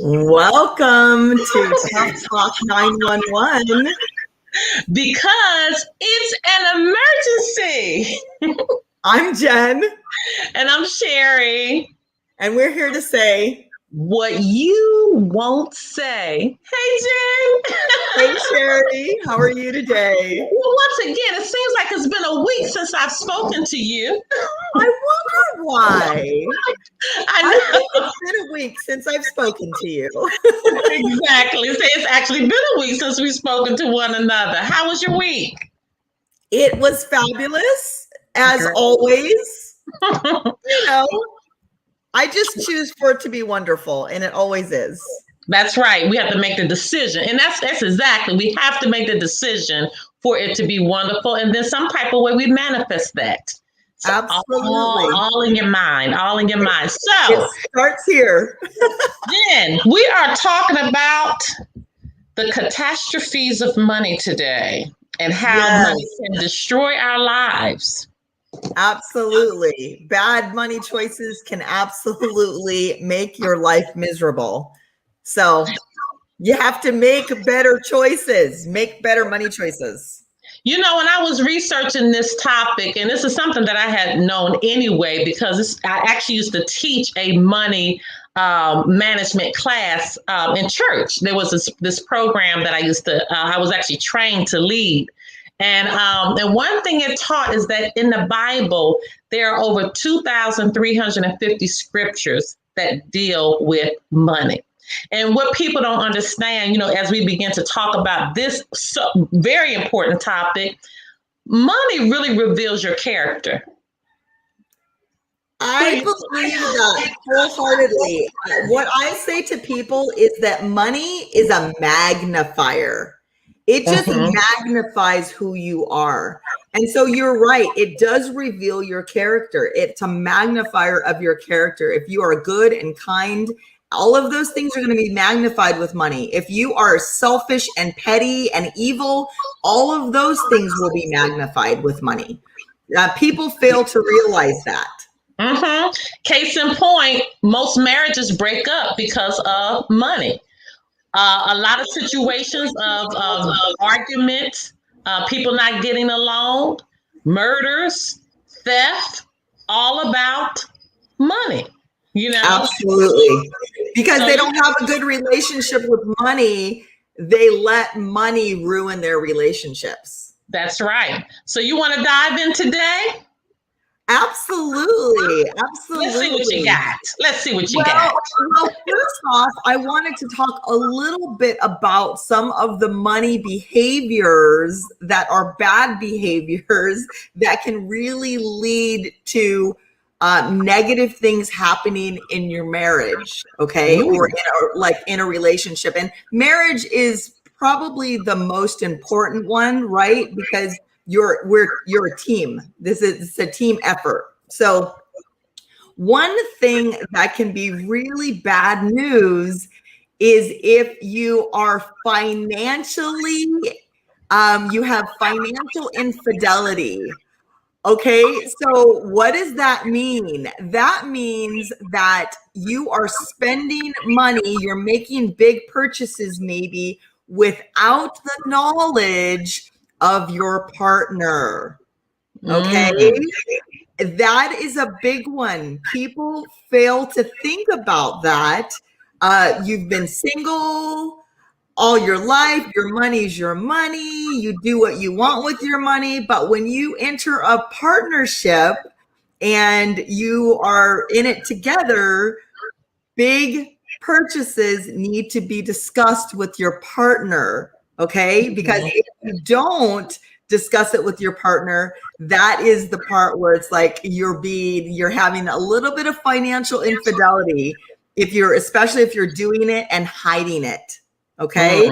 Welcome to Tough Talk 911. Because it's an emergency. I'm Jen. And I'm Sherry. And we're here to say what you won't say. Hey, Jen. Hey, Sherry. How are you today? Well, once again, it seems like it's been a week since I've spoken to you. I wonder why. I think it's been a week since I've spoken to you. Exactly. It's actually been a week since we've spoken to one another. How was your week? It was fabulous, as always. I just choose for it to be wonderful, and it always is. That's right. We have to make the decision. And that's exactly, we have to make the decision for it to be wonderful. And then some type of way we manifest that. So absolutely. All in your mind, all in your mind. So it starts here. Then we are talking about the catastrophes of money today and how money can destroy our lives. Absolutely. Bad money choices can absolutely make your life miserable. So you have to make better choices, make better money choices. You know, when I was researching this topic, and this is something that I had known anyway, because I actually used to teach a money management class in church. There was this program that I was actually trained to lead. And one thing it taught is that in the Bible, there are over 2,350 scriptures that deal with money. And what people don't understand, as we begin to talk about this very important topic, money really reveals your character. I believe that wholeheartedly. What I say to people is that money is a magnifier. It just magnifies who you are. And so you're right. It does reveal your character. It's a magnifier of your character. If you are good and kind, all of those things are going to be magnified with money. If you are selfish and petty and evil, all of those things will be magnified with money. People fail to realize that. Case in point, most marriages break up because of money. A lot of situations of arguments, people not getting along, murders, theft, all about money. Absolutely. Because they don't have a good relationship with money, they let money ruin their relationships. That's right. So you want to dive in today? Absolutely. Let's see what you got. Well, first off, I wanted to talk a little bit about some of the money behaviors that are bad behaviors that can really lead to negative things happening in your marriage, okay? Ooh. Or in a relationship. And marriage is probably the most important one, right? Because you're a team. It's a team effort. So one thing that can be really bad news is if you are financially, you have financial infidelity. Okay, so what does that mean? That means that you are spending money, you're making big purchases maybe without the knowledge of your partner. Okay, that is a big one. People fail to think about that. You've been single all your life, your money's your money, you do what you want with your money. But when you enter a partnership and you are in it together, big purchases need to be discussed with your partner, okay? Because if you don't discuss it with your partner, that is the part where it's like you're having a little bit of financial infidelity, especially if you're doing it and hiding it. Okay.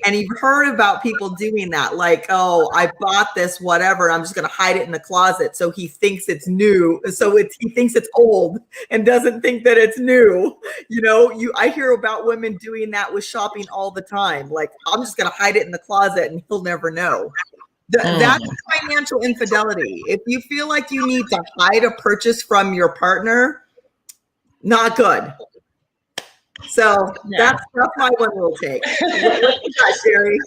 And you've heard about people doing that, like, oh, I bought this, whatever, I'm just going to hide it in the closet. So he thinks it's new. So he thinks it's old and doesn't think that it's new. I hear about women doing that with shopping all the time. Like, I'm just going to hide it in the closet and he'll never know. That's financial infidelity. If you feel like you need to hide a purchase from your partner, not good. So Yeah. that's my one little take. What you got, Sherry?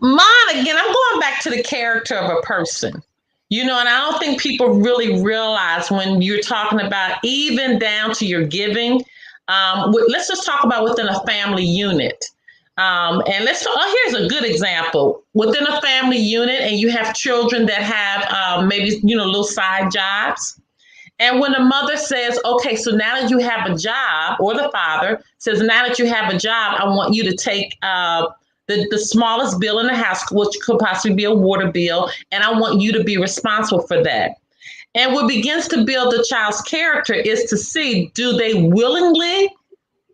Mine, again, I'm going back to the character of a person. And I don't think people really realize when you're talking about even down to your giving. Let's just talk about within a family unit. And here's a good example. Within a family unit, and you have children that have maybe, little side jobs. And when the mother says, okay, so now that you have a job, or the father says, now that you have a job, I want you to take the smallest bill in the house, which could possibly be a water bill, and I want you to be responsible for that. And what begins to build the child's character is to see, do they willingly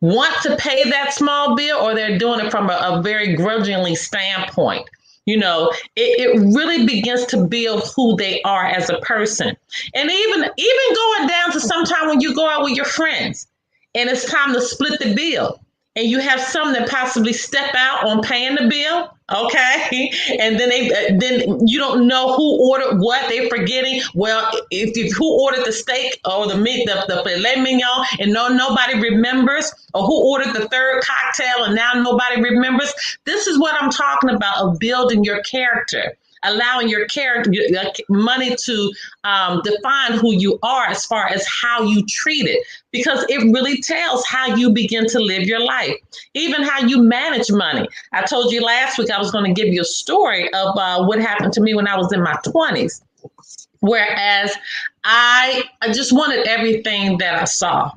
want to pay that small bill, or they're doing it from a very grudgingly standpoint? It really begins to build who they are as a person. And even going down to sometime when you go out with your friends and it's time to split the bill, and you have some that possibly step out on paying the bill, okay? And then you don't know who ordered what. They're forgetting. Well, if who ordered the steak or the meat, the filet mignon, and nobody remembers, or who ordered the third cocktail and now nobody remembers. This is what I'm talking about, of building your character. Allowing your character, money to define who you are as far as how you treat it, because it really tells how you begin to live your life, even how you manage money. I told you last week I was going to give you a story of what happened to me when I was in my 20s, whereas I just wanted everything that I saw.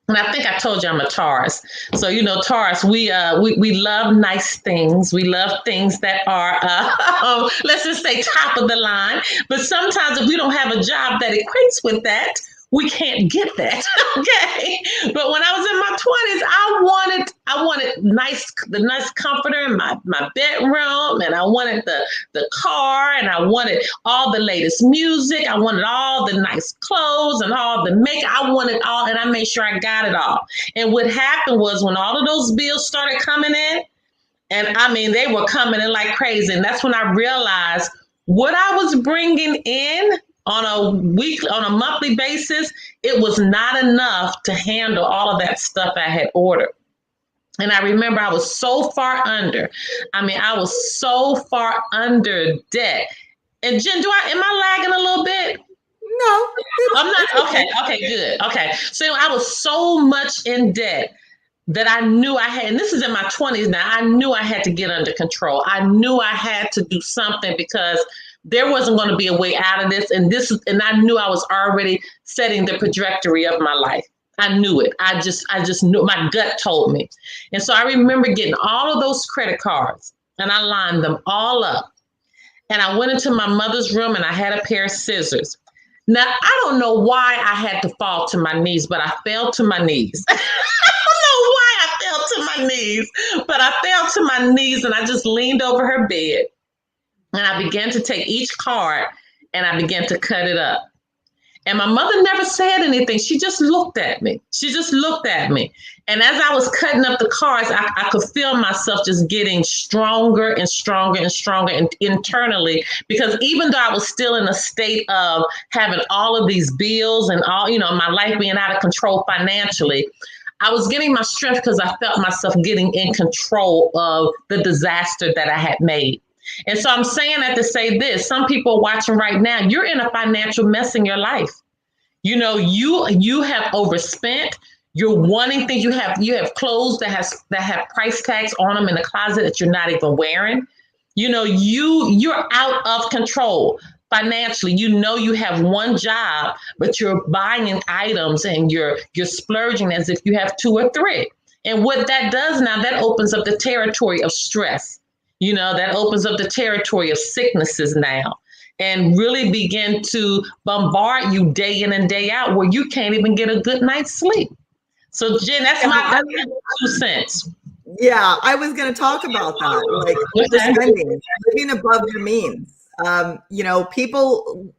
And I think I told you I'm a Taurus. So, Taurus, we love nice things. We love things that are, let's just say, top of the line. But sometimes if we don't have a job that equates with that, we can't get that. Okay. But when I was in my 20s, I wanted the nice comforter in my bedroom, and I wanted the car, and I wanted all the latest music. I wanted all the nice clothes and all the makeup. I wanted all, and I made sure I got it all. And what happened was, when all of those bills started coming in, and I mean, they were coming in like crazy. And that's when I realized what I was bringing in on a monthly basis, it was not enough to handle all of that stuff I had ordered. And I remember I was so far under. I was so far under debt. And Jen, am I lagging a little bit? No, I'm not. Okay, good. Okay. So I was so much in debt that I knew I had, and this is in my 20s now, I knew I had to get under control. I knew I had to do something, because there wasn't going to be a way out of this. And I knew I was already setting the trajectory of my life. I knew it. I just knew, my gut told me. And so I remember getting all of those credit cards, and I lined them all up. And I went into my mother's room, and I had a pair of scissors. Now, I don't know why I had to fall to my knees, but I fell to my knees. I don't know why I fell to my knees, but I fell to my knees, and I just leaned over her bed. And I began to take each card, and I began to cut it up. And my mother never said anything. She just looked at me. And as I was cutting up the cards, I could feel myself just getting stronger and stronger and stronger internally, because even though I was still in a state of having all of these bills and all, my life being out of control financially, I was getting my strength because I felt myself getting in control of the disaster that I had made. And so I'm saying that to say this: some people watching right now, you're in a financial mess in your life. You have overspent. You're wanting things. You have clothes that have price tags on them in the closet that you're not even wearing. You're out of control financially. You have one job, but you're buying items and you're splurging as if you have two or three. And what that does now, that opens up the territory of stress. That opens up the territory of sicknesses now, and really begin to bombard you day in and day out, where you can't even get a good night's sleep. So, Jen, that's my 2 cents. Yeah, I was going to talk about that, like overspending, living above your means. People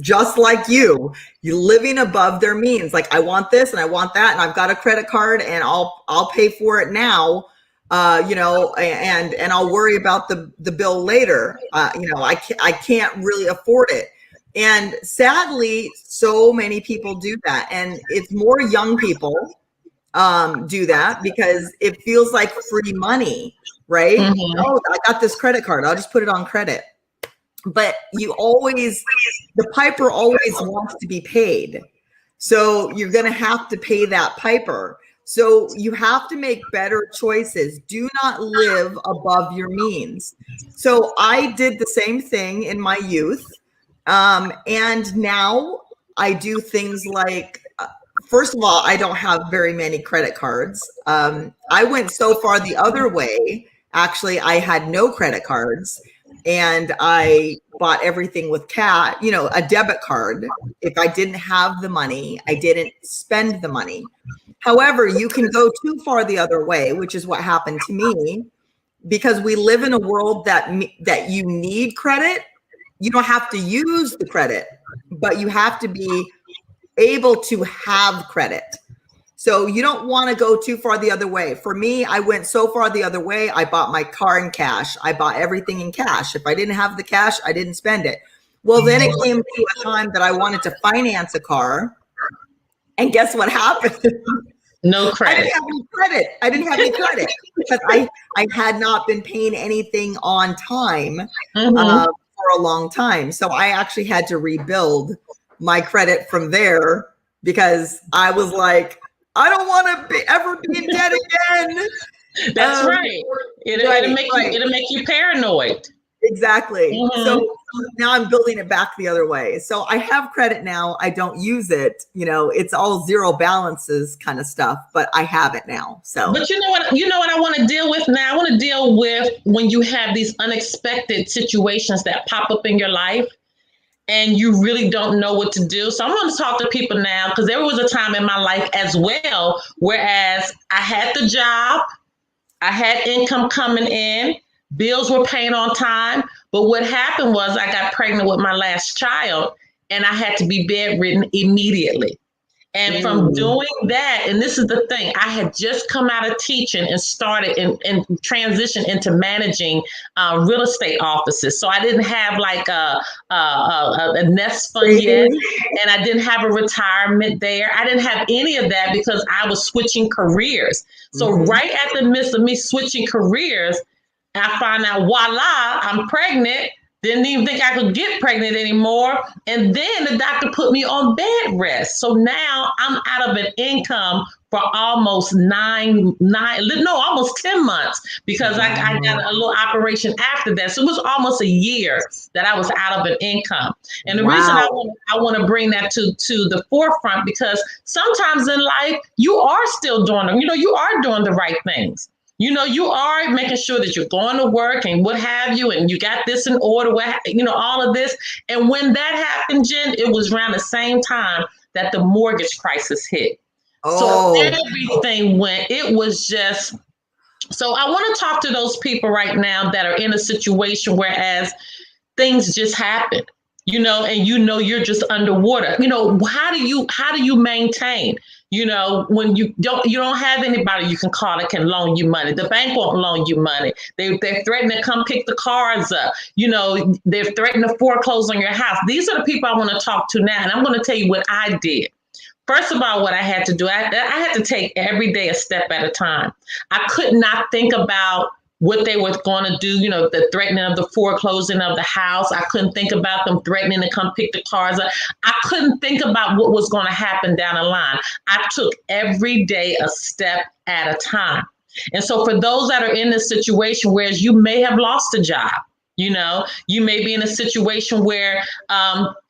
just like you living above their means. Like, I want this and I want that, and I've got a credit card, and I'll pay for it now. And I'll worry about the bill later. I can't really afford it. And sadly, so many people do that. And it's more young people do that because it feels like free money, right? Mm-hmm. Oh, I got this credit card. I'll just put it on credit. But the piper always wants to be paid. So you're going to have to pay that piper. So you have to make better choices. Do not live above your means. So I did the same thing in my youth. And now I do things like, first of all, I don't have very many credit cards. I went so far the other way. Actually, I had no credit cards and I bought everything with cash, a debit card. If I didn't have the money, I didn't spend the money. However, you can go too far the other way, which is what happened to me, because we live in a world that you need credit. You don't have to use the credit, but you have to be able to have credit. So you don't want to go too far the other way. For me, I went so far the other way. I bought my car in cash. I bought everything in cash. If I didn't have the cash, I didn't spend it. Well, then it came to a time that I wanted to finance a car. And guess what happened? No credit. I didn't have any credit because I had not been paying anything on time for a long time. So I actually had to rebuild my credit from there because I was like, I don't want to ever be in debt again. That's right. It'll make you paranoid. Exactly. So now I'm building it back the other way. So I have credit now. I don't use it. It's all zero balances kind of stuff, but I have it now. So, but you know what I want to deal with now? I want to deal with when you have these unexpected situations that pop up in your life and you really don't know what to do. So I'm going to talk to people now because there was a time in my life as well, whereas I had the job, I had income coming in, bills were paying on time. But what happened was I got pregnant with my last child and I had to be bedridden immediately. And from doing that, and this is the thing, I had just come out of teaching and started and transitioned into managing real estate offices. So I didn't have like a nest fund yet, and I didn't have a retirement there. I didn't have any of that because I was switching careers. So right at the midst of me switching careers, I find out, voila, I'm pregnant. Didn't even think I could get pregnant anymore. And then the doctor put me on bed rest. So now I'm out of an income for almost almost 10 months because I got a little operation after that. So it was almost a year that I was out of an income. And the reason I want to bring that to the forefront, because sometimes in life, you are still doing them. You are doing the right things. You are making sure that you're going to work and what have you, and you got this in order, all of this. And when that happened, Jen, it was around the same time that the mortgage crisis hit. So everything it was just, so I want to talk to those people right now that are in a situation whereas things just happen, and you're just underwater. How do you maintain? When you don't have anybody you can call that can loan you money. The bank won't loan you money. They're threatening to come pick the cars up. They're threatening to foreclose on your house. These are the people I want to talk to now. And I'm going to tell you what I did. First of all, what I had to do, I had to take every day a step at a time. I could not think about what they were going to do, the threatening of the foreclosing of the house. I couldn't think about them threatening to come pick the cars up. I couldn't think about what was going to happen down the line. I took every day a step at a time. And so for those that are in this situation, whereas you may have lost a job, you may be in a situation where,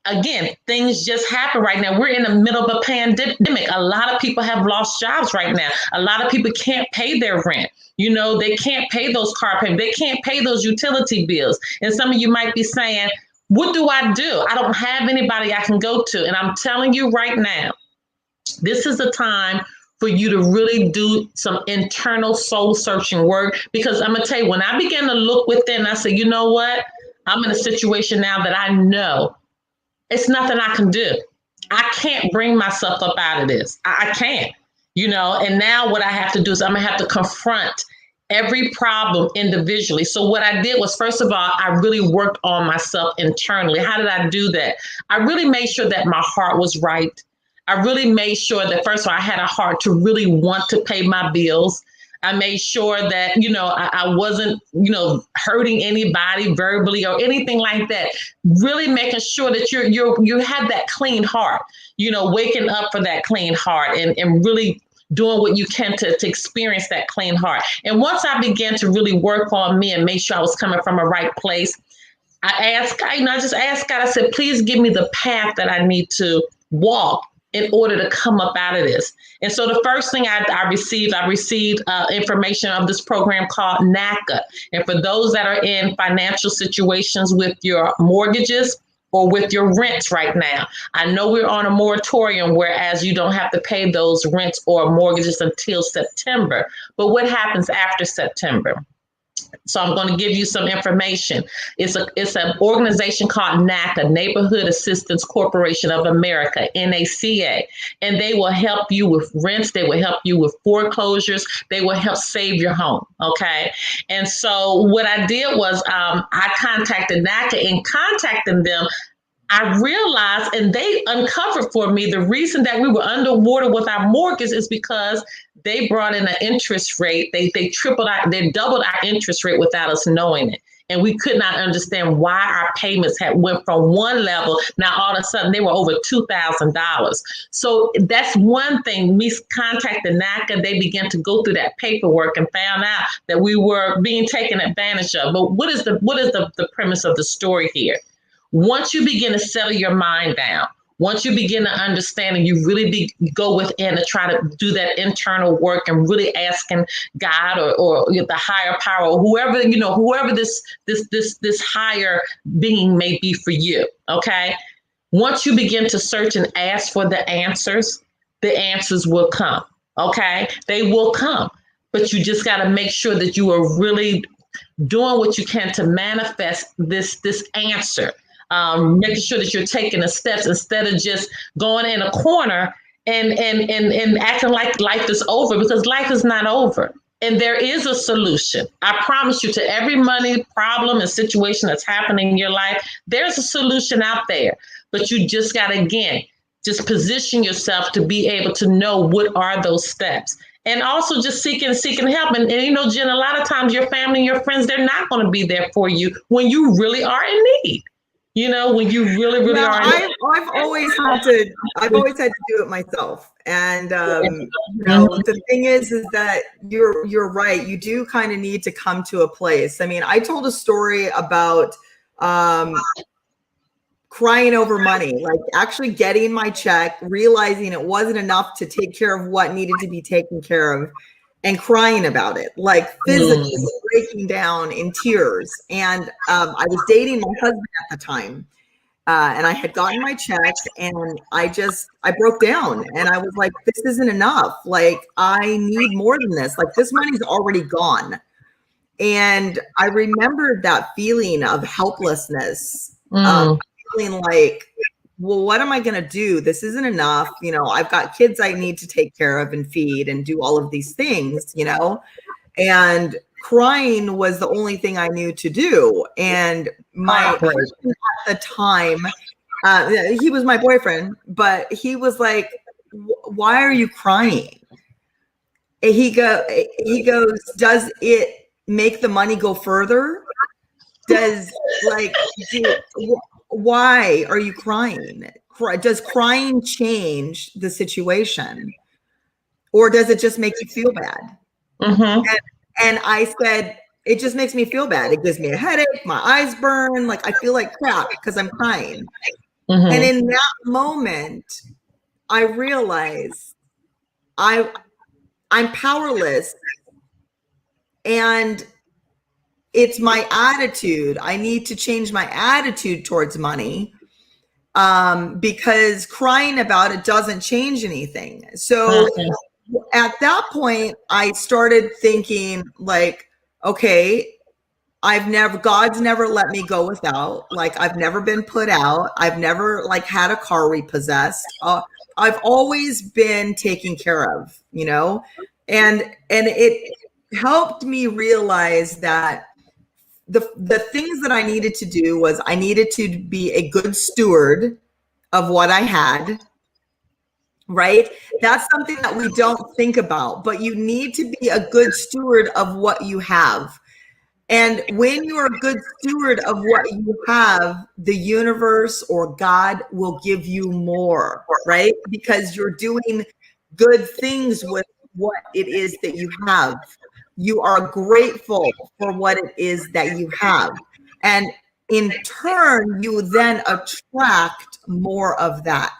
again, things just happen right now. We're in the middle of a pandemic. A lot of people have lost jobs right now. A lot of people can't pay their rent. They can't pay those car payments. They can't pay those utility bills. And some of you might be saying, what do? I don't have anybody I can go to. And I'm telling you right now, this is the time for you to really do some internal soul searching work. Because I'm going to tell you, when I began to look within, I said, you know what? I'm in a situation now that I know it's nothing I can do. I can't bring myself up out of this. I can't, and now what I have to do is I'm going to have to confront every problem individually. So what I did was, first of all, I really worked on myself internally. How did I do that? I really made sure that my heart was right. I really made sure that, first of all, I had a heart to really want to pay my bills. I made sure that, I wasn't, hurting anybody verbally or anything like that. Really making sure that you have that clean heart, waking up for that clean heart and really doing what you can to experience that clean heart. And once I began to really work on me and make sure I was coming from a right place, I just asked God, I said, please give me the path that I need to walk in order to come up out of this. And so the first thing I received information of this program called NACA. And for those that are in financial situations with your mortgages or with your rents right now, I know we're on a moratorium, whereas you don't have to pay those rents or mortgages until September. But what happens after September? So I'm going to give you some information. It's an organization called NACA, Neighborhood Assistance Corporation of America, NACA, and they will help you with rents. They will help you with foreclosures. They will help save your home. Okay. And so what I did was I contacted NACA. In contacting them, I realized, and they uncovered for me, the reason that we were underwater with our mortgage is because they brought in an interest rate. They doubled our interest rate without us knowing it. And we could not understand why our payments had went from one level. Now, all of a sudden, they were over $2,000. So that's one thing. We contacted NACA. They began to go through that paperwork and found out that we were being taken advantage of. But what is the premise of the story here? Once you begin to settle your mind down, once you begin to understand and you really go within to try to do that internal work and really asking God or the higher power or whoever this higher being may be for you. Okay. Once you begin to search and ask for the answers will come. Okay. They will come, but you just got to make sure that you are really doing what you can to manifest this answer. Making sure that you're taking the steps instead of just going in a corner and acting like life is over, because life is not over. And there is a solution. I promise you, to every money problem and situation that's happening in your life, there's a solution out there. But you just got to, again, just position yourself to be able to know what are those steps. And also just seeking help. And Jen, a lot of times your family and your friends, they're not going to be there for you when you really are in need. When you really, really are. I've always had to do it myself. And, the thing is that you're right. You do kind of need to come to a place. I mean, I told a story about crying over money, like actually getting my check, realizing it wasn't enough to take care of what needed to be taken care of, and crying about it, like physically breaking down in tears. And I was dating my husband at the time, and I had gotten my check, and I broke down, and I was like, this isn't enough. Like, I need more than this. Like, this money's already gone. And I remembered that feeling of helplessness, feeling like, well, what am I going to do? This isn't enough. I've got kids I need to take care of and feed and do all of these things, and crying was the only thing I knew to do. And my husband at the time, he was my boyfriend, but he was like, why are you crying? And he goes, does it make the money go further? Why are you crying? Does crying change the situation, or does it just make you feel bad? And I said, it just makes me feel bad. It gives me a headache. My eyes burn. Like, I feel like crap because I'm crying. And in that moment, I realized I'm powerless, and it's my attitude. I need to change my attitude towards money, because crying about it doesn't change anything. So at that point, I started thinking like, okay, God's never let me go without. Like, I've never been put out. I've never had a car repossessed. I've always been taken care of, and it helped me realize that the things that I needed to do was I needed to be a good steward of what I had. right? That's something that we don't think about, but you need to be a good steward of what you have. And when you're a good steward of what you have, the universe or God will give you more, right? Because you're doing good things with what it is that you have. You are grateful for what it is that you have. And in turn, you then attract more of that.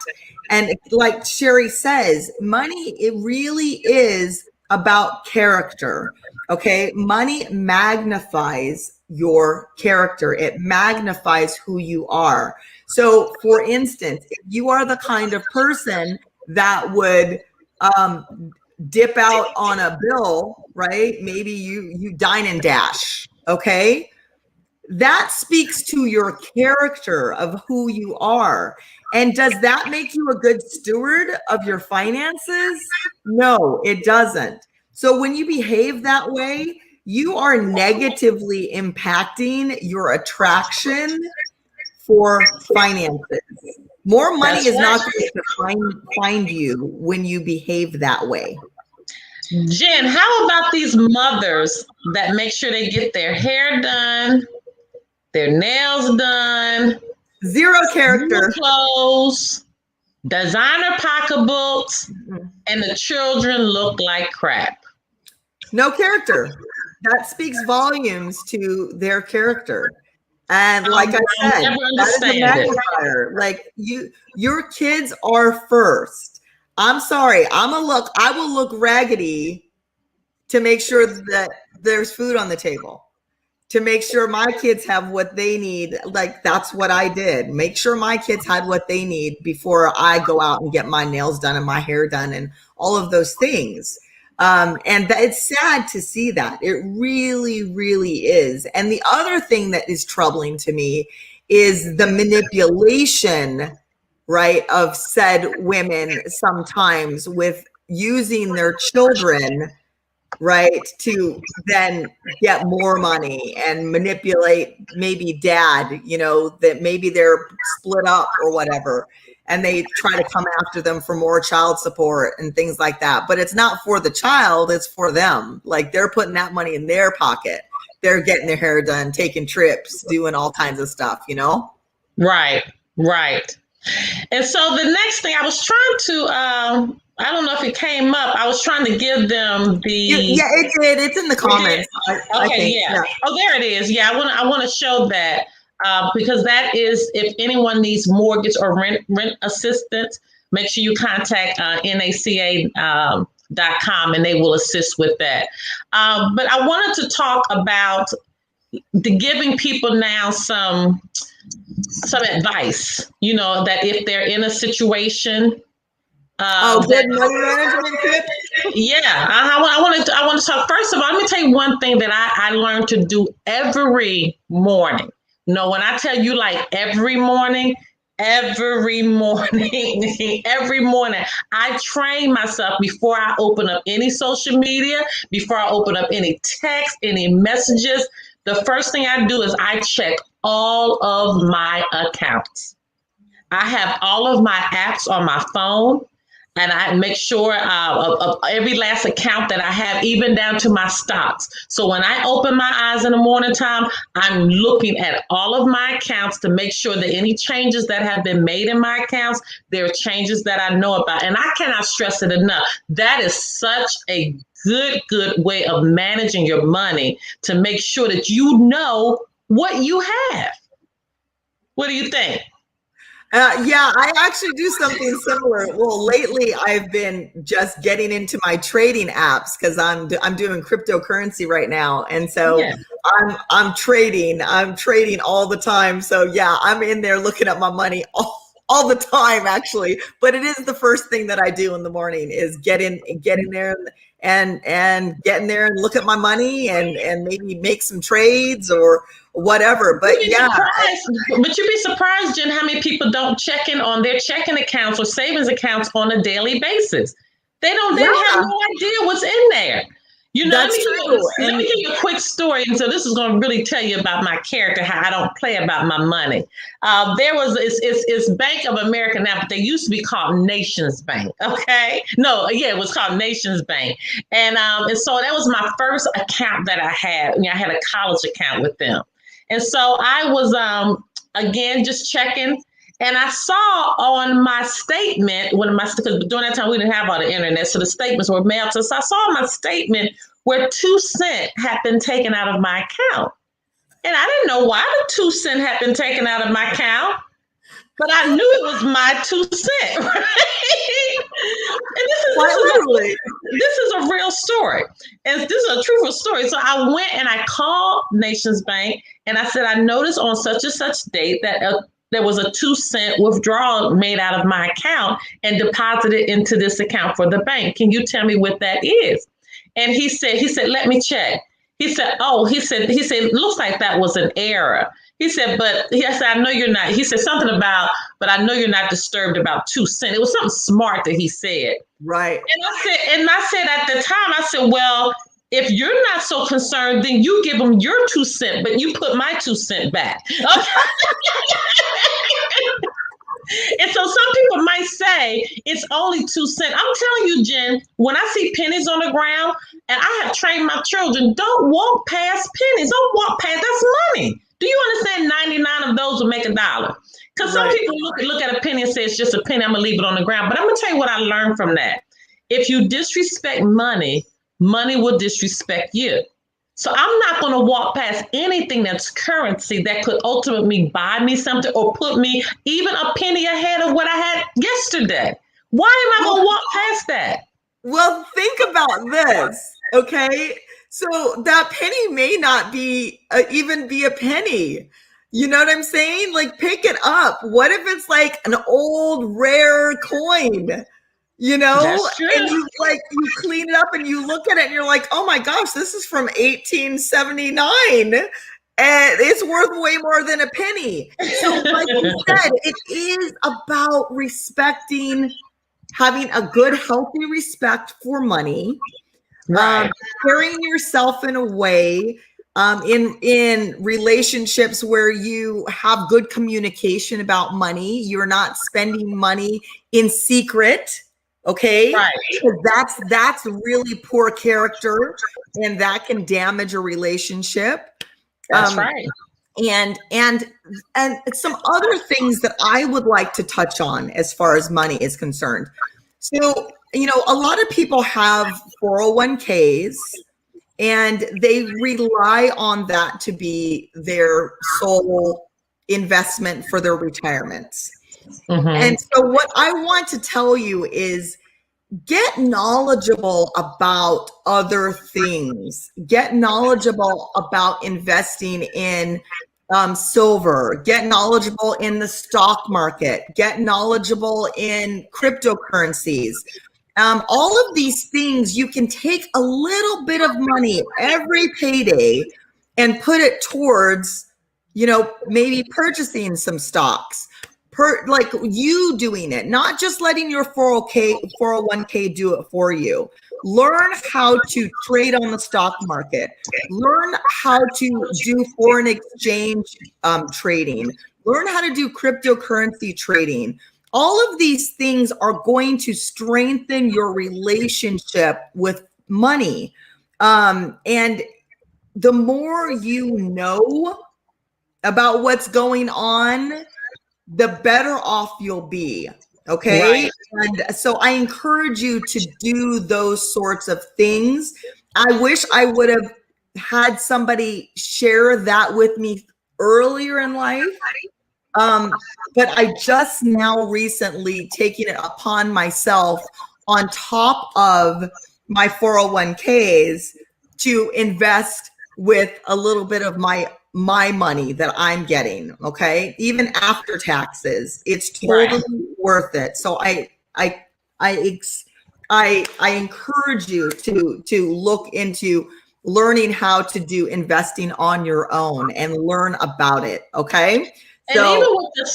And like Sherry says, money, it really is about character. Okay. Money magnifies your character, it magnifies who you are. So, for instance, if you are the kind of person that would dip out on a bill, right? Maybe you dine and dash. Okay. That speaks to your character of who you are. And does that make you a good steward of your finances? No, it doesn't. So when you behave that way, you are negatively impacting your attraction for finances. More money That's is not right. going to find you when you behave that way. Jen, how about these mothers that make sure they get their hair done, their nails done, Zero new character. clothes, designer pocketbooks, Mhm. and the children look like crap? No character. That speaks volumes to their character. And like I I'll said, never that is a understand it. magnifier. Like your kids are first. I'm sorry. I will look raggedy to make sure that there's food on the table, to make sure my kids have what they need. Like that's what I did. Make sure my kids had what they need before I go out and get my nails done and my hair done and all of those things. And it's sad to see that. It really, really is. And the other thing that is troubling to me is the manipulation, right, of said women sometimes with using their children, right, to then get more money and manipulate maybe dad, that maybe they're split up or whatever. And they try to come after them for more child support and things like that. But it's not for the child, it's for them. Like they're putting that money in their pocket. They're getting their hair done, taking trips, doing all kinds of stuff, Right, right. And so the next thing I was trying to, I don't know if it came up. I was trying to give them the. Yeah, it did. It's in the comments. I Okay, think. yeah. Yeah. Oh, there it is. Yeah, I want to show that because that is if anyone needs mortgage or rent assistance, make sure you contact NACA.com and they will assist with that. But I wanted to talk about the giving people now some advice. That if they're in a situation. Good money management tips. Yeah, I want to talk. First of all, let me tell you one thing that I learned to do every morning. When I tell you like every morning, every morning, every morning, I train myself before I open up any social media, before I open up any text, any messages. The first thing I do is I check all of my accounts. I have all of my apps on my phone. And I make sure of every last account that I have, even down to my stocks. So when I open my eyes in the morning time, I'm looking at all of my accounts to make sure that any changes that have been made in my accounts, there are changes that I know about. And I cannot stress it enough. That is such a good way of managing your money to make sure that you know what you have. What do you think? Yeah, I actually do something similar. Well, lately I've been just getting into my trading apps because I'm doing cryptocurrency right now, and so Yeah. I'm trading all the time. So yeah, I'm in there looking at my money all the time actually. But it is the first thing that I do in the morning is get in there and get in there and look at my money and maybe make some trades or whatever. But yeah. But you'd be surprised, Jen, how many people don't check in on their checking accounts or savings accounts on a daily basis. They have no idea what's in there. You know, That's true. let me give you a quick story. And so this is going to really tell you about my character, how I don't play about my money. There was, it's Bank of America now, but they used to be called Nations Bank. Okay. No, yeah, it was called Nations Bank. And so that was my first account that I had. You know, I had a college account with them. And so I was, again, just checking. And I saw on my statement, because during that time we didn't have all the internet, so the statements were mailed to us. So I saw on my statement where 2 cents had been taken out of my account. And I didn't know why the 2 cents had been taken out of my account, but I knew it was my 2 cents, right? And this is a real story. And this is a truthful story. So I went and I called Nations Bank and I said, I noticed on such and such date that there was a 2 cent withdrawal made out of my account and deposited into this account for the bank. Can you tell me what that is? And he said, let me check. He said, looks like that was an error. He said, I know you're not. He said something about, but I know you're not disturbed about 2 cents. It was something smart that he said. Right. And I said at the time, I said, well, if you're not so concerned, then you give them your 2 cents, but you put my 2 cents back. Okay. And so some people might say it's only 2 cents. I'm telling you, Jen, when I see pennies on the ground, and I have trained my children, don't walk past pennies. Don't walk past, that's money. Do you understand 99 of those will make $1? Because some people look at a penny and say it's just a penny, I'm going to leave it on the ground. But I'm going to tell you what I learned from that. If you disrespect money, money will disrespect you. So I'm not going to walk past anything that's currency that could ultimately buy me something or put me even a penny ahead of what I had yesterday. Why am I going to walk past that? Well, think about this, okay? So that penny may not be even be a penny. You know what I'm saying? Like, pick it up. What if it's like an old rare coin? You know, and you clean it up and you look at it and you're like, oh my gosh, this is from 1879 and it's worth way more than a penny. So like you said, it is about respecting, having a good, healthy respect for money, carrying yourself in a way in relationships where you have good communication about money. You're not spending money in secret. Okay, right. That's really poor character, and that can damage a relationship. That's right. And some other things that I would like to touch on as far as money is concerned. So, you know, a lot of people have 401ks, and they rely on that to be their sole investment for their retirements. Mm-hmm. And so what I want to tell you is get knowledgeable about other things. Get knowledgeable about investing in silver. Get knowledgeable in the stock market. Get knowledgeable in cryptocurrencies. All of these things, you can take a little bit of money every payday and put it towards, you know, maybe purchasing some stocks. Like you doing it, not just letting your 401k do it for you. Learn how to trade on the stock market. Learn how to do foreign exchange trading. Learn how to do cryptocurrency trading. All of these things are going to strengthen your relationship with money. And the more you know about what's going on, the better off you'll be. Okay. Right. And so I encourage you to do those sorts of things. I wish I would have had somebody share that with me earlier in life. But I just now recently taken it upon myself on top of my 401ks to invest with a little bit of my money that I'm getting. Okay. Even after taxes, it's totally worth it. So I encourage you to look into learning how to do investing on your own and learn about it. Okay. And even with the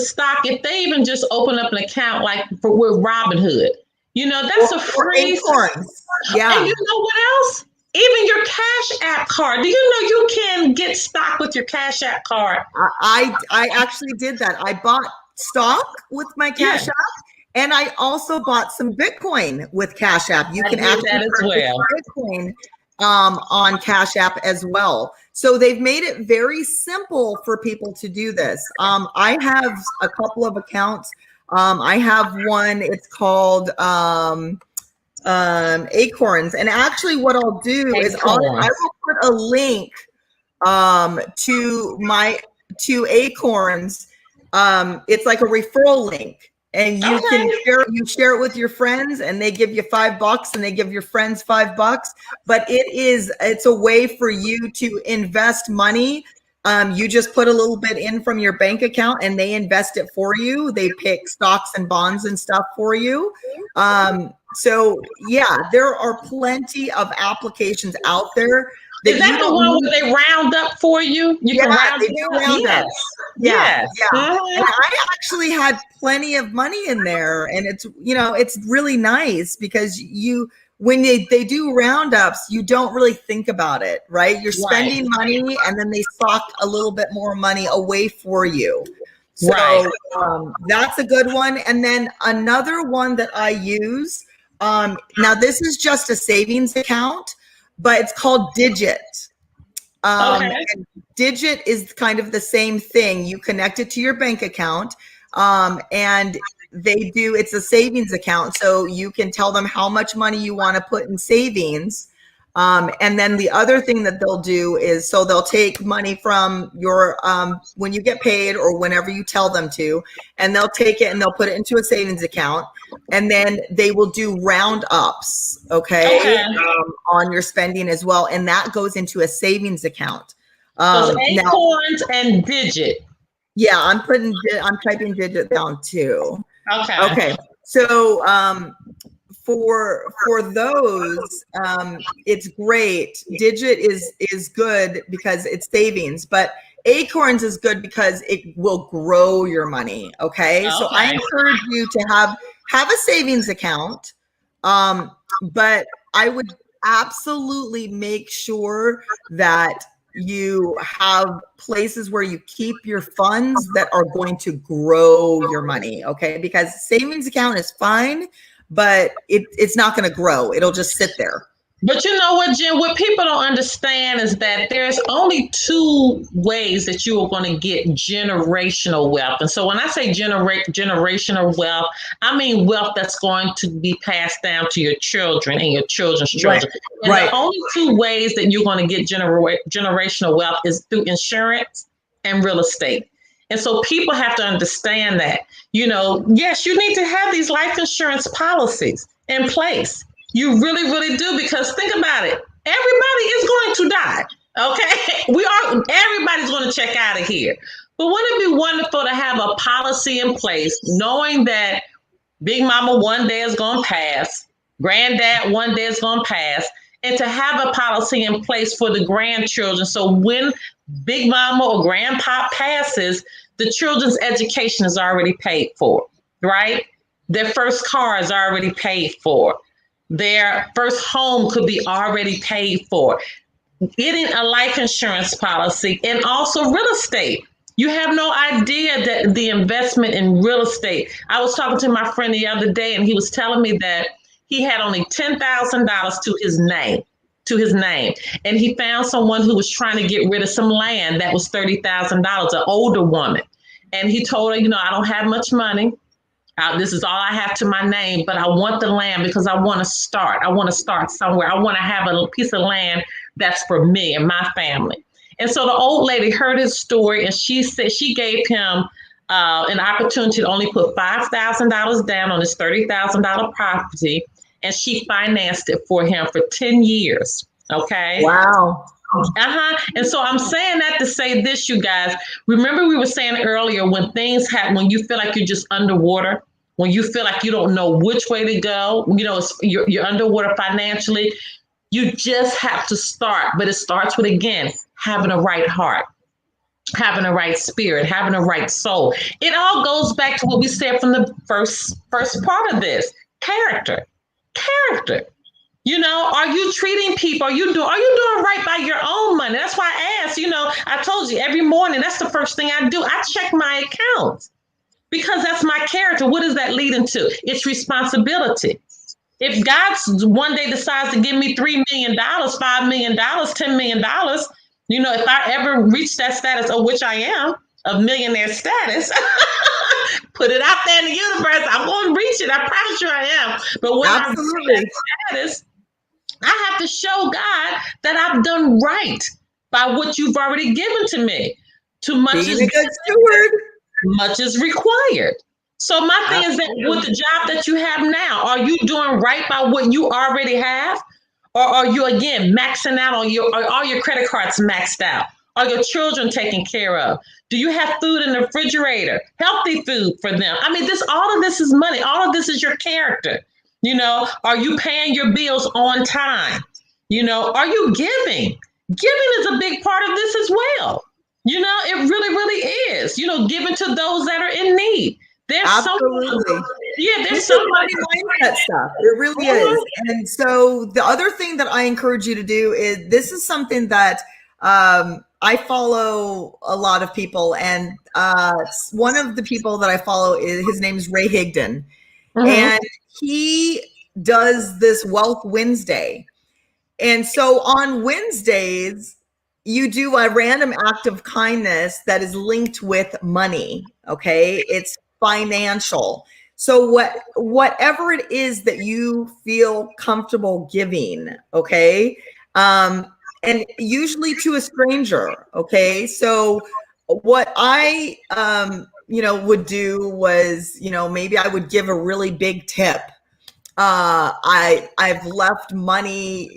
stock, if they even just open up an account like with Robinhood, That's a or free. Acorns. And Yeah. you know what else? Even your Cash App card. Do you know you can get stock with your Cash App card? I actually did that. I bought stock with my Yeah, Cash App, and I also bought some Bitcoin with Cash App. You I can did actually that as purchase well. Bitcoin on Cash App as well. So they've made it very simple for people to do this. I have a couple of accounts. I have one. It's called Acorns, and actually, what I'll do is I Acorns. will put a link to Acorns. It's like a referral link, and you can Okay. share it with your friends, and they give you $5, and they give your friends $5. But it's a way for you to invest money. You just put a little bit in from your bank account, and they invest it for you. They pick stocks and bonds and stuff for you. So yeah, there are plenty of applications out there that Is you that the don't one need. where they round up for you? You Yeah, can round they it do up? Yes. roundups. Yeah, Yes. yeah. And Mhm. I actually had plenty of money in there, and it's really nice because when they do roundups, you don't really think about it, right? You're Right. spending money, and then they sock a little bit more money away for you. Right. So that's a good one. And then another one that I use, now this is just a savings account, but it's called Digit. Okay. And Digit is kind of the same thing. You connect it to your bank account, and it's a savings account. So you can tell them how much money you want to put in savings. And then the other thing that they'll do is, so they'll take money from your, when you get paid or whenever you tell them to, and they'll take it and they'll put it into a savings account. And then they will do roundups, okay, Okay. on your spending as well. And that goes into a savings account. So it's Now, Acorns and Digit. yeah, I'm typing Digit down too. Okay. Okay. So, for those, it's great. Digit is good because it's savings, but Acorns is good because it will grow your money. Okay, so I Okay. encourage you to have a savings account, but I would absolutely make sure that you have places where you keep your funds that are going to grow your money. Okay, because savings account is fine, but it's not going to grow. It'll just sit there. But you know what, Jim? What people don't understand is that there's only two ways that you are going to get generational wealth. And so when I say generational wealth, I mean wealth that's going to be passed down to your children and your children's Right. children. And Right. the only two ways that you're going to get generational wealth is through insurance and real estate. And so people have to understand that, yes, you need to have these life insurance policies in place. You really, really do, because think about it. Everybody is going to die. Okay. Everybody's going to check out of here. But wouldn't it be wonderful to have a policy in place, knowing that Big Mama one day is going to pass, Granddad one day is going to pass, and to have a policy in place for the grandchildren. So when Big Mama or Grandpa passes, the children's education is already paid for, right? Their first car is already paid for. Their first home could be already paid for. Getting a life insurance policy and also real estate. You have no idea that the investment in real estate. I was talking to my friend the other day, and he was telling me that he had only $10,000 to his name. And he found someone who was trying to get rid of some land that was $30,000, an older woman. And he told her, I don't have much money. This is all I have to my name, but I want the land because I want to start. I want to start somewhere. I want to have a piece of land that's for me and my family. And so the old lady heard his story, and she said she gave him an opportunity to only put $5,000 down on his $30,000 property, and she financed it for him for 10 years. Okay. Wow. And so I'm saying that to say this, you guys. Remember, we were saying earlier, when things happen, when you feel like you're just underwater, when you feel like you don't know which way to go, you're underwater financially, you just have to start. But it starts with, again, having a right heart, having a right spirit, having a right soul. It all goes back to what we said from the first part of this. Character. Character. You know, are you treating people? Are you doing right by your own money? That's why I asked, I told you every morning, that's the first thing I do. I check my accounts because that's my character. What is that leading to? It's responsibility. If God one day decides to give me $3 million, $5 million, $10 million, if I ever reach that status, of which I am, of millionaire status, put it out there in the universe. I'm going to reach it. I promise you I am. But when I reach that status, I have to show God that I've done right by what you've already given to me. Too much is a good steward. Much is required. So my thing is that with the job that you have now, are you doing right by what you already have? Or are you, again, maxing out on are all your credit cards maxed out? Are your children taken care of? Do you have food in the refrigerator? Healthy food for them? I mean, all of this is money. All of this is your character. Are you paying your bills on time? Are you giving? Giving is a big part of this as well. It really, really is. Giving to those that are in need. There's Absolutely. There's so much mindset stuff. It really is. And so the other thing that I encourage you to do is, this is something that I follow a lot of people, and one of the people that I follow his name is Ray Higdon, and he does this Wealth Wednesday. And so on Wednesdays, you do a random act of kindness that is linked with money. Okay, it's financial. So whatever it is that you feel comfortable giving, okay, and usually to a stranger. Okay, so what I would do was, maybe I would give a really big tip. I've left money,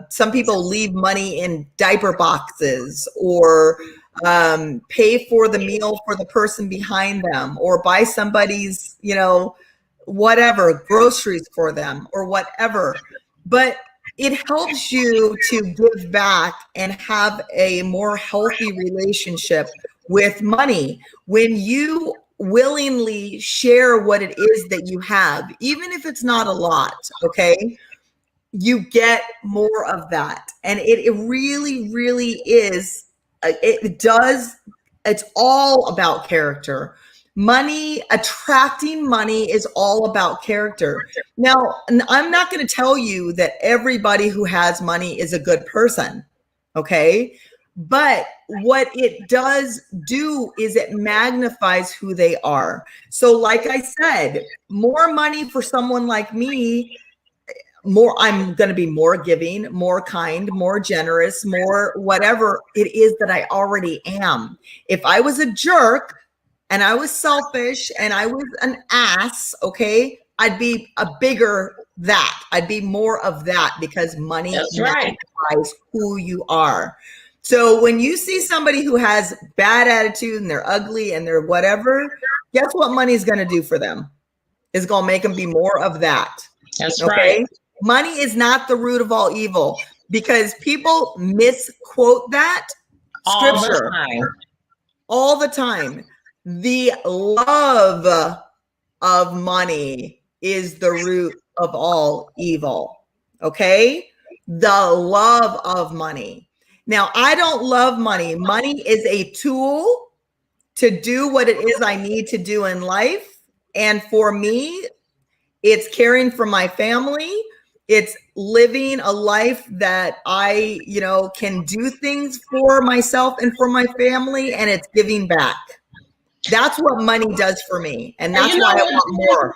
some people leave money in diaper boxes, or pay for the meal for the person behind them, or buy somebody's, whatever, groceries for them or whatever. But it helps you to give back and have a more healthy relationship with money when you willingly share what it is that you have, even if it's not a lot. Okay, you get more of that, and it really, really is. It's all about character. Money, attracting money, is all about character. Now, I'm not going to tell you that everybody who has money is a good person. Okay. But what it does do is it magnifies who they are. So like I said, more money for someone like me, I'm going to be more giving, more kind, more generous, more whatever it is that I already am. If I was a jerk and I was selfish and I was an ass, okay, I'd be I'd be more of that, because money magnifies who you are. So when you see somebody who has bad attitude and they're ugly and they're whatever, guess what money is going to do for them? It's going to make them be more of that. That's right. Money is not the root of all evil, because people misquote that scripture all the time. The love of money is the root of all evil. Okay? The love of money. Now, I don't love money. Money is a tool to do what it is I need to do in life. And for me, it's caring for my family. It's living a life that I, can do things for myself and for my family, and it's giving back. That's what money does for me. And that's why I want more.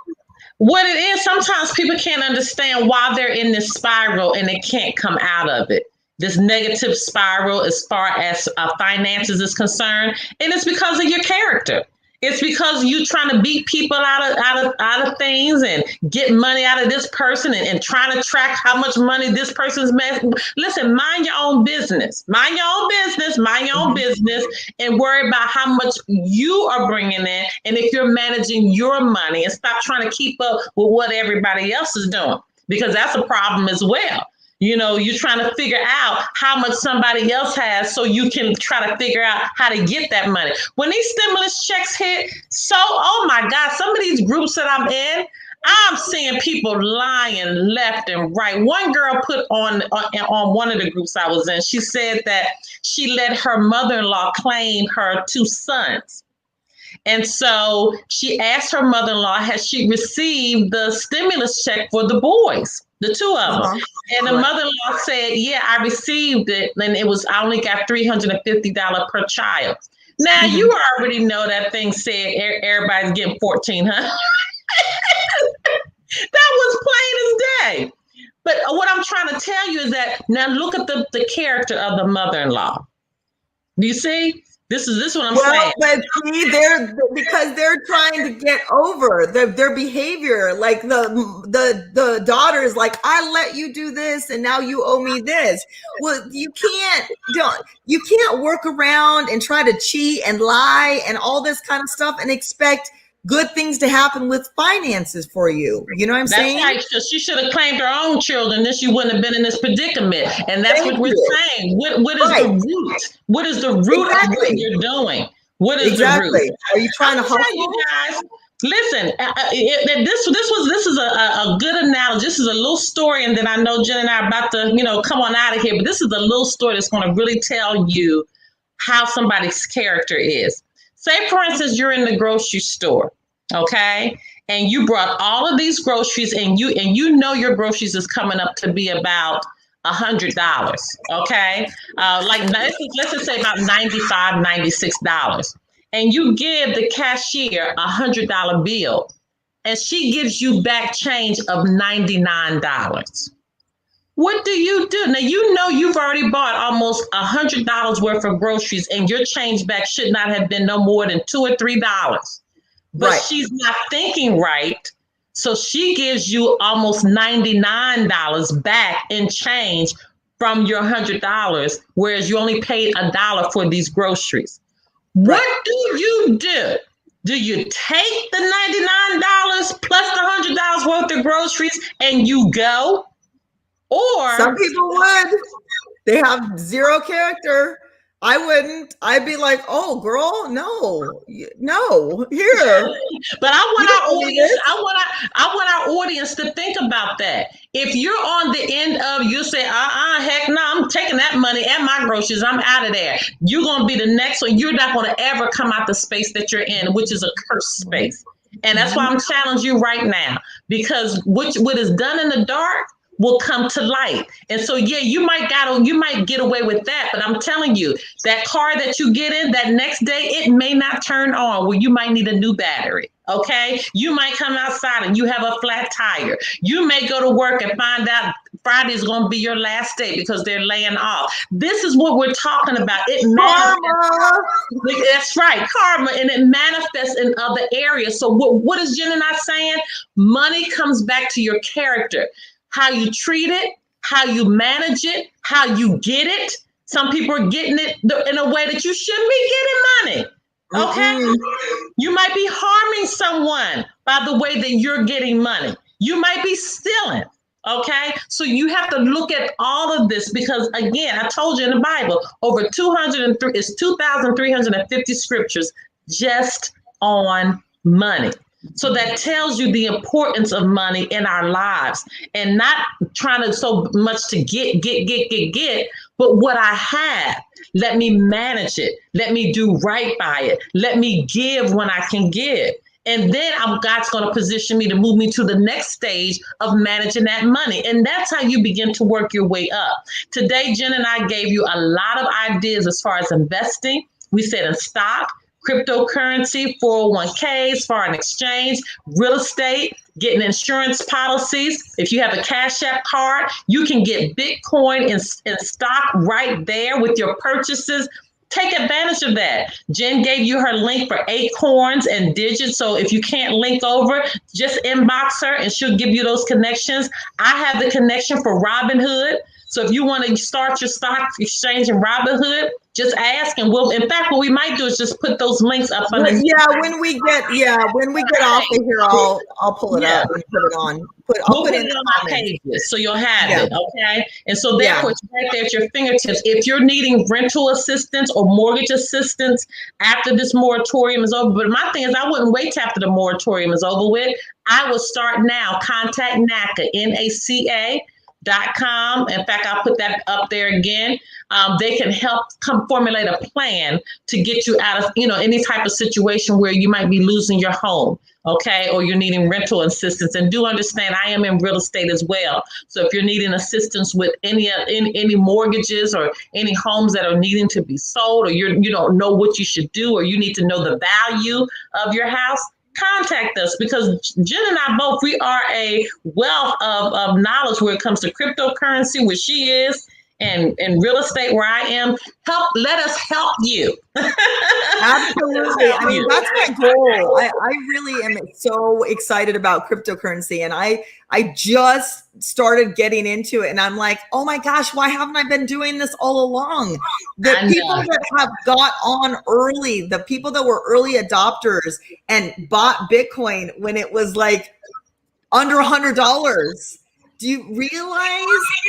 What it is, sometimes people can't understand why they're in this spiral and they can't come out of it. This negative spiral as far as finances is concerned. And it's because of your character. It's because you trying to beat people out of things and get money out of this person and trying to track how much money this person's making. Listen, mind your own business. Mind your own business. Mind your own business, and worry about how much you are bringing in. And if you're managing your money, and stop trying to keep up with what everybody else is doing, because that's a problem as well. You're trying to figure out how much somebody else has so you can try to figure out how to get that money. When these stimulus checks hit, oh my God, some of these groups that I'm in, I'm seeing people lying left and right. One girl put on one of the groups I was in, she said that she let her mother-in-law claim her 2 sons. And so she asked her mother-in-law, has she received the stimulus check for the boys, the 2 of them? And the mother-in-law said, yeah, I received it. And I only got $350 per child. Now, you already know that thing said everybody's getting $1,400. That was plain as day. But what I'm trying to tell you is that now look at the character of the mother-in-law. Do you see? This is what I'm saying. But see, because they're trying to get over their behavior. Like the daughter is like, I let you do this, and now you owe me this. Well, you can't work around and try to cheat and lie and all this kind of stuff and expect good things to happen with finances for you. You know what I'm saying? That's right. So she should have claimed her own children, then she wouldn't have been in this predicament. And that's what we're saying. What is the root? What is the root of what you're doing? What is the root? Are you trying to hustle? You guys, listen, this is a good analogy. This is a little story, and then I know Jen and I are about to, come on out of here, but this is a little story that's going to really tell you how somebody's character is. Say, for instance, you're in the grocery store, okay? And you brought all of these groceries, and you know your groceries is coming up to be about $100, okay? Let's just say about $95, $96. And you give the cashier $100 bill, and she gives you back change of $99. What do? Now, you've already bought almost $100 worth of groceries, and your change back should not have been no more than $2 or $3. But she's not thinking right. So she gives you almost $99 back in change from your $100, whereas you only paid $1 for these groceries. Right. What do you do? Do you take the $99 plus the $100 worth of groceries and you go? Or some people would. They have zero character. I wouldn't. I'd be like, "Oh, girl, no, here." But I want our audience. I want our audience to think about that. If you're on the end of, you say, heck no, I'm taking that money and my groceries. I'm out of there. You're gonna be the next one. You're not gonna ever come out the space that you're in, which is a cursed space. And that's why I'm challenging you right now, because what is done in the dark will come to light. And so, yeah, you might get away with that, but I'm telling you, that car that you get in that next day, it may not turn on, where you might need a new battery. Okay. You might come outside and you have a flat tire. You may go to work and find out Friday is going to be your last day because they're laying off. This is what we're talking about. It manifests. That's right. Karma. And it manifests in other areas. So what is Jen and I saying? Money comes back to your character. How you treat it, how you manage it, how you get it. Some people are getting it in a way that you shouldn't be getting money. Okay? You might be harming someone by the way that you're getting money. You might be stealing. Okay? So you have to look at all of this, because again, I told you in the Bible, over 2,350 scriptures just on money. So that tells you the importance of money in our lives, and not trying to so much to get, but what I have, let me manage it. Let me do right by it. Let me give when I can give. And then God's going to position me to move me to the next stage of managing that money. And that's how you begin to work your way up. Today, Jen and I gave you a lot of ideas as far as investing. We said in stock, cryptocurrency, 401ks, foreign exchange, real estate, getting insurance policies. If you have a Cash App card, you can get Bitcoin in stock right there with your purchases. Take advantage of that. Jen gave you her link for Acorns and Digits. So if you can't link over, just inbox her and she'll give you those connections. I have the connection for Robinhood. So if you want to start your stock exchange in Robinhood, just ask, and we'll. In fact, what we might do is just put those links up underneath. When we get off of here, I'll pull it up and put it on. I'll put it in the on our comments. pages, so you'll have it. Okay, and so therefore, it's right there at your fingertips. If you're needing rental assistance or mortgage assistance after this moratorium is over, but my thing is, I wouldn't wait till after the moratorium is over with. I would start now. Contact NACA, NACA.com. In fact, I'll put that up there again. They can help formulate a plan to get you out of, any type of situation where you might be losing your home, okay, or you're needing rental assistance. And do understand, I am in real estate as well. So if you're needing assistance with any mortgages or any homes that are needing to be sold, or you don't know what you should do, or you need to know the value of your house, contact us, because Jen and I both, we are a wealth of knowledge when it comes to cryptocurrency, where she is, and real estate where I am. Let us help you. Absolutely. I mean, that's my goal. I really am so excited about cryptocurrency, and I just started getting into it, and I'm like, oh my gosh, why haven't I been doing this all along? The people that have got on early, the people that were early adopters and bought Bitcoin when it was like under $100. Do you realize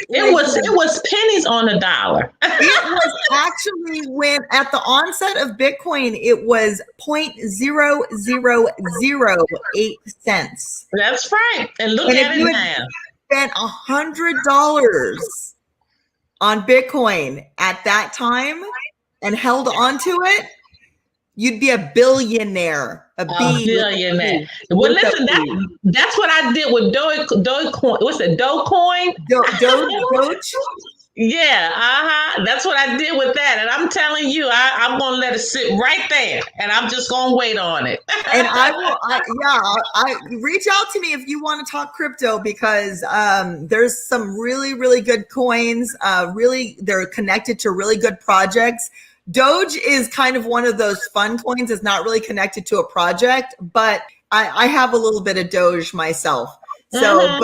it was pennies on a dollar? It was actually, when at the onset of Bitcoin, it was 0.0008 cents. That's right. And look at it now. Spent $100 on Bitcoin at that time and held on to it, you'd be a billionaire. A billionaire. Well, listen, that's what I did with Dogecoin. What's it? Dogecoin? Doge? Yeah, that's what I did with that. And I'm telling you, I'm going to let it sit right there, and I'm just going to wait on it. And I reach out to me if you want to talk crypto, because there's some really, really good coins. They're connected to really good projects. Doge is kind of one of those fun coins. It's not really connected to a project, but I have a little bit of Doge myself. So,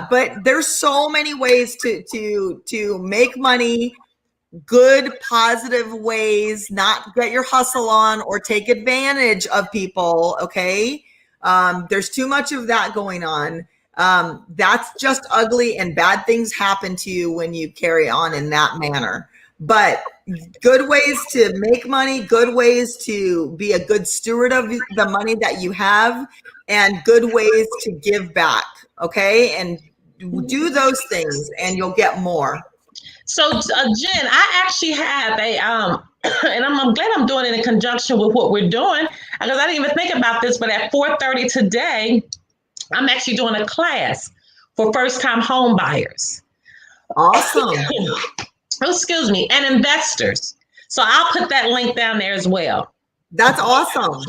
but there's so many ways to make money, good, positive ways, not get your hustle on or take advantage of people. Okay. There's too much of that going on. That's just ugly, and bad things happen to you when you carry on in that manner. But good ways to make money, good ways to be a good steward of the money that you have, and good ways to give back. Okay. And do those things and you'll get more. So Jen, I actually have and I'm glad I'm doing it in conjunction with what we're doing, because I didn't even think about this, but at 4:30 today, I'm actually doing a class for first-time home buyers. Awesome. Excuse me, and investors. So I'll put that link down there as well. That's awesome.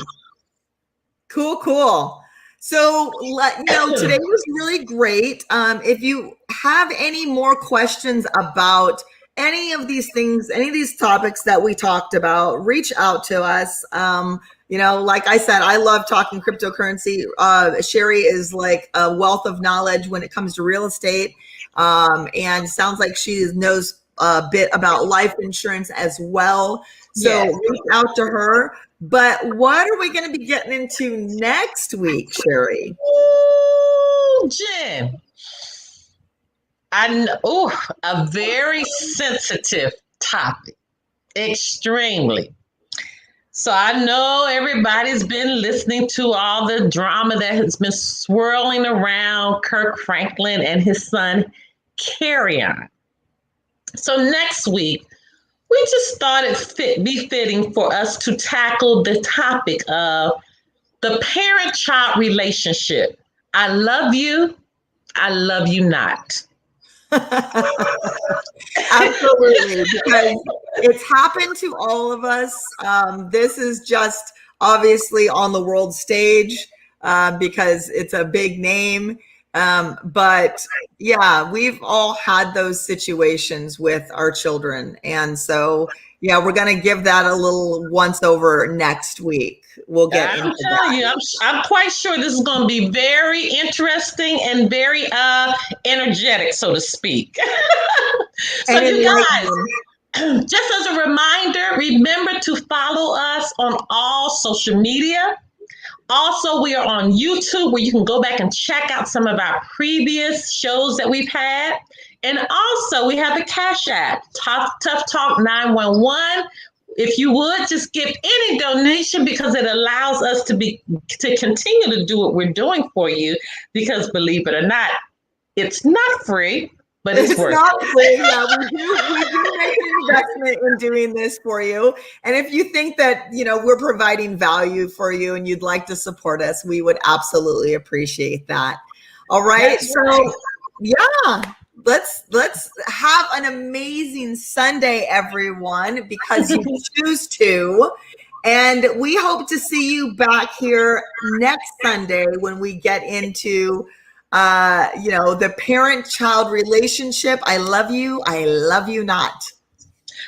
Cool. So, today was really great. If you have any more questions about any of these things, any of these topics that we talked about, reach out to us. Like I said, I love talking cryptocurrency. Sherry is like a wealth of knowledge when it comes to real estate. And sounds like she knows a bit about life insurance as well. So reach out to her. But what are we going to be getting into next week, Sherry? Ooh, Jen. A very sensitive topic. Extremely. So I know everybody's been listening to all the drama that has been swirling around Kirk Franklin and his son, Carry-On. So next week, we just thought it be fitting for us to tackle the topic of the parent-child relationship. I love you not. Absolutely, because it's happened to all of us. This is just obviously on the world stage because it's a big name. But yeah, we've all had those situations with our children. And so, yeah, we're going to give that a little once over next week. We'll get into that. I'm telling you, I'm quite sure this is going to be very interesting and very energetic, so to speak. So you guys, Just as a reminder, remember to follow us on all social media. Also, we are on YouTube where you can go back and check out some of our previous shows that we've had. And also, we have the Cash App, Tough Talk 911. If you would just give any donation, because it allows us to continue to do what we're doing for you. Because believe it or not, it's not free, but it's worth not it. free. Yeah, we do make an investment in doing this for you. And if you think that, we're providing value for you and you'd like to support us, we would absolutely appreciate that. All right. That's so right. yeah, let's have an amazing Sunday, everyone, because you choose to. And we hope to see you back here next Sunday when we get into the parent-child relationship. I love you not.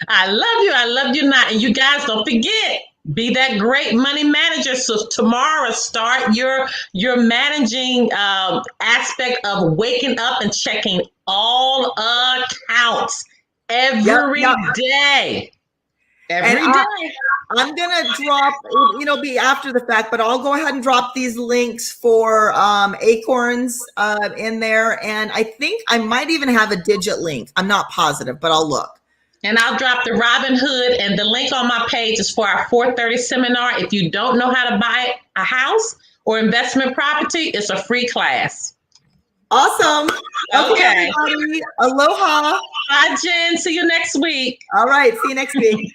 I love you not. And you guys, don't forget, be that great money manager. So tomorrow, start your managing aspect of waking up and checking all accounts every day. Every day. I'm going to drop, it'll be after the fact, but I'll go ahead and drop these links for Acorns in there. And I think I might even have a digit link. I'm not positive, but I'll look. And I'll drop the Robinhood, and the link on my page is for our 4:30 seminar. If you don't know how to buy a house or investment property, it's a free class. Awesome. Okay, everybody. Aloha. Bye, Jen. See you next week. All right. See you next week.